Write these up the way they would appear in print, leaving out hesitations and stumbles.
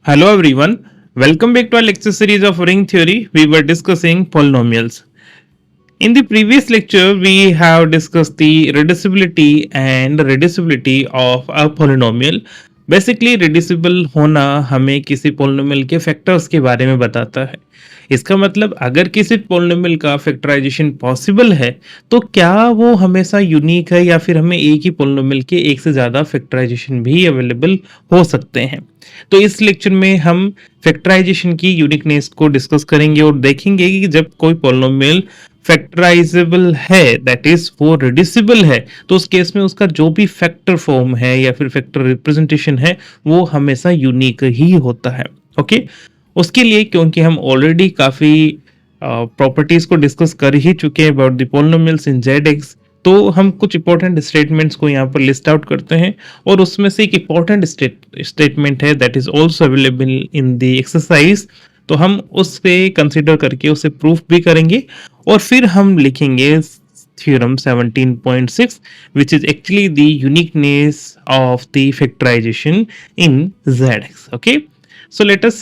Hello everyone, welcome back to our lecture series of ring theory. We were discussing polynomials. In the previous lecture, we have discussed the reducibility and reducibility of a polynomial. Basically reducible होना हमें किसी polynomial के factors के बारे में बताता है। इसका मतलब अगर किसी पोलिनोमियल का फैक्टराइजेशन पॉसिबल है तो क्या वो हमेशा यूनिक है या फिर हमें एक ही पोलिनोमियल के एक से ज़्यादा फैक्टराइजेशन भी अवेलेबल हो सकते हैं। तो इस लेक्चर में हम फैक्टराइजेशन की यूनिकनेस को डिस्कस करेंगे और देखेंगे कि जब कोई पोलिनोमियल फैक्टराइजेबल है दैट इज वो रिड्यूसिबल है तो उस केस में उसका जो भी फैक्टर फॉर्म है या फिर फैक्टर रिप्रेजेंटेशन है वो हमेशा यूनिक ही होता है। ओके, उसके लिए क्योंकि हम ऑलरेडी काफी प्रॉपर्टीज को डिस्कस कर ही चुके हैं about the polynomials in Z तो हम कुछ इंपॉर्टेंट स्टेटमेंट्स को यहाँ पर लिस्ट आउट करते हैं और उसमें से एक इंपॉर्टेंट स्टेटमेंट है that is also available in the exercise. तो हम उस पे कंसिडर करके उसे प्रूफ भी करेंगे और फिर हम लिखेंगे theorem 17.6 which is actually the uniqueness of the factorization in ZX. Okay, so let us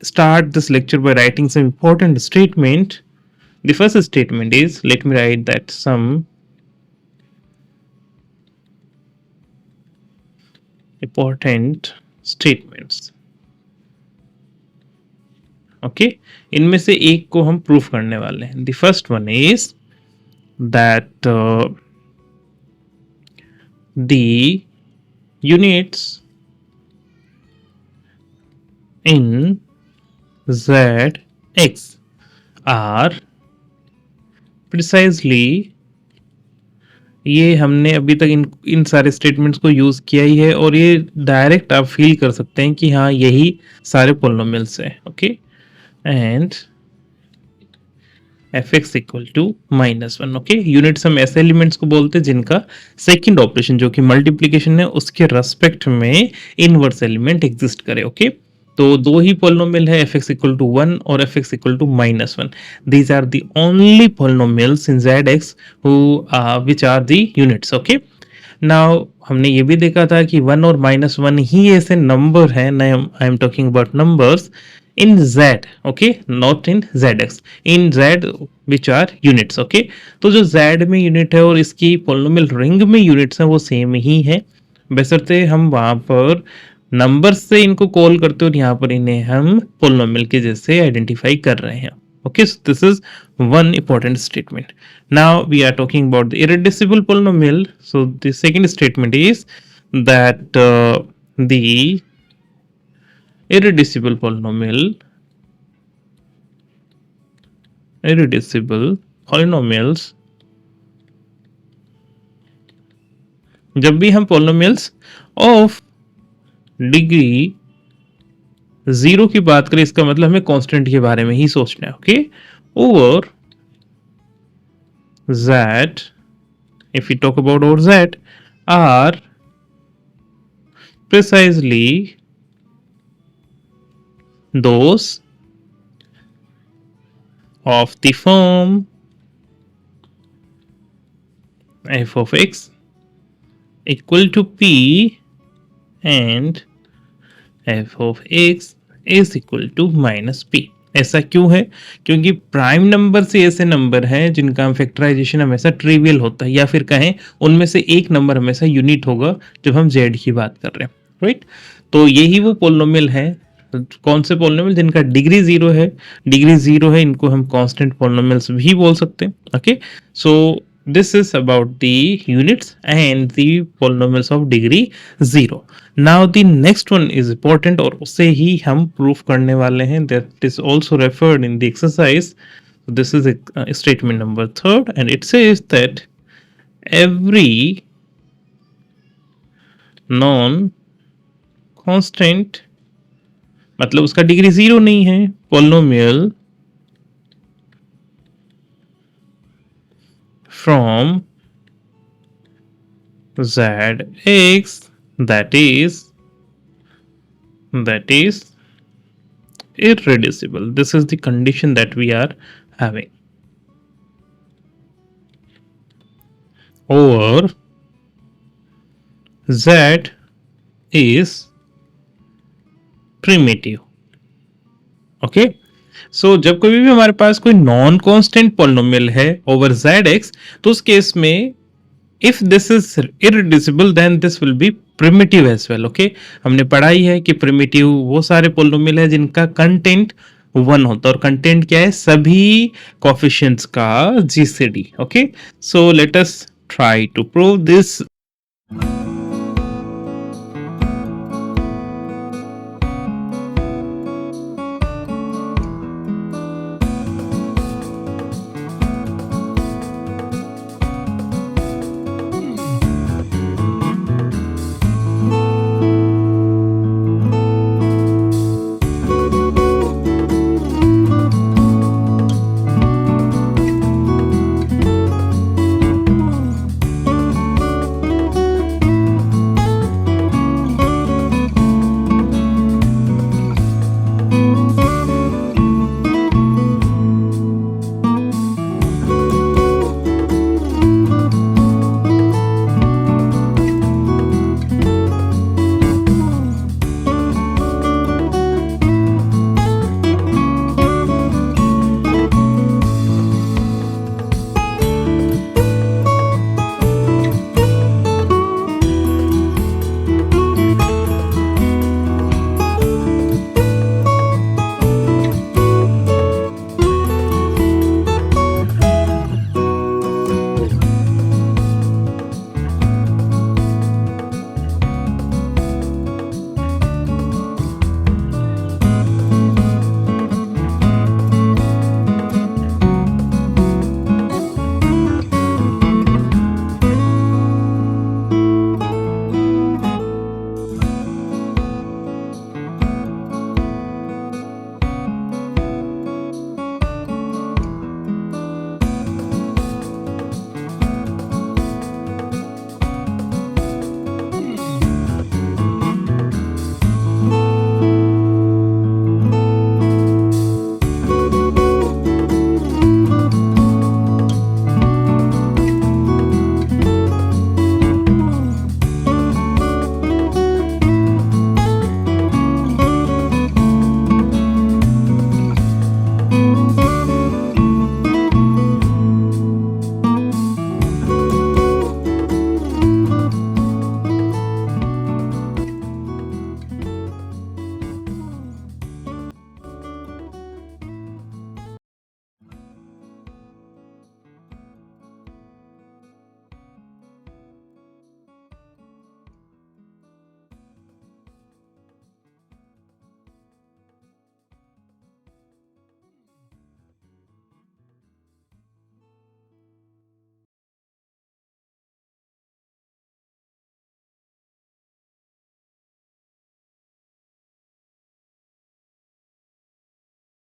start this lecture by writing some important statement. The first statement is, let me write that some important statements. Okay, इनमें से एक को हम proof करने वाले हैं। The first one is that the units in Z X are precisely, ये हमने अभी तक इन सारे स्टेटमेंट्स को यूज किया ही है और ये डायरेक्ट आप फील कर सकते हैं कि हाँ यही सारे पोलिनोमियल्स हैं। Okay, and F X equal to -1। Okay, units हम ऐसे एलिमेंट्स को बोलते हैं जिनका सेकंड ऑपरेशन जो कि मल्टीप्लीकेशन है उसके रेस्पेक्ट में इनवर्स एलिमेंट एग्जिस्ट करे। ओके, तो दो ही पोलिनोमियल है एफ एक्स इक्वल टू 1 और F X equal to -1। These are the only polynomials in Z X which are the units. Okay, now हमने ये भी देखा था कि 1 और -1 ही ऐसे नंबर है, I am talking about numbers in Z, okay, not in ZX, in Z which are units। okay, तो जो Z में यूनिट है और इसकी पोलिनोमियल रिंग में यूनिट्स हैं वो सेम ही है, बशर्ते हम वहां पर नंबर्स से इनको कॉल करते हैं और यहाँ पर इन्हें हम पोलिनोमियल के जैसे आइडेंटिफाई कर रहे हैं। okay, so this is one important statement. Now we are talking about the irreducible polynomial. So the second statement is that the irreducible polynomials, जब भी हम पोलिनोमियल्स ऑफ डिग्री 0 की बात करें इसका मतलब हमें कांस्टेंट के बारे में ही सोचना है। Okay, over Z, if we talk about over Z, are precisely those of the form f of x equal to p and f of x is equal to -p। ऐसा क्यों है? क्योंकि प्राइम नंबर से ऐसे number हैं जिनका factorisation हमेशा trivial होता है या फिर कहें उनमें से एक नंबर हमेशा यूनिट होगा जब हम z की बात कर रहे हैं, राइट? तो यही वो पोलिनोमियल है। कौन से पोलिनोमियल जिनका डिग्री 0 है, डिग्री 0 है, इनको हम कांस्टेंट पोलिनोमियल्स भी बोल सकते हैं। Okay, so this is about the units and the polynomials of degree 0. Now the next one is important और उसे ही हम proof करने वाले हैं, that is also referred in the exercise. So this is a statement number 3rd and it says that every non constant, मतलब उसका degree 0 नहीं है, polynomial from Zx that is irreducible. This is the condition that we are having over Z is primitive. Okay, so जब कभी भी हमारे पास कोई नॉन कांस्टेंट पॉलिनोमियल है ओवर z(x), तो उस केस में if this is irreducible then this will be primitive as well. Okay, हमने पढ़ा ही है कि प्रिमिटिव वो सारे पॉलिनोमियल है जिनका कंटेंट 1 होता है, और कंटेंट क्या है, सभी कोएफिशिएंट्स का GCD. Okay, so let us try to prove this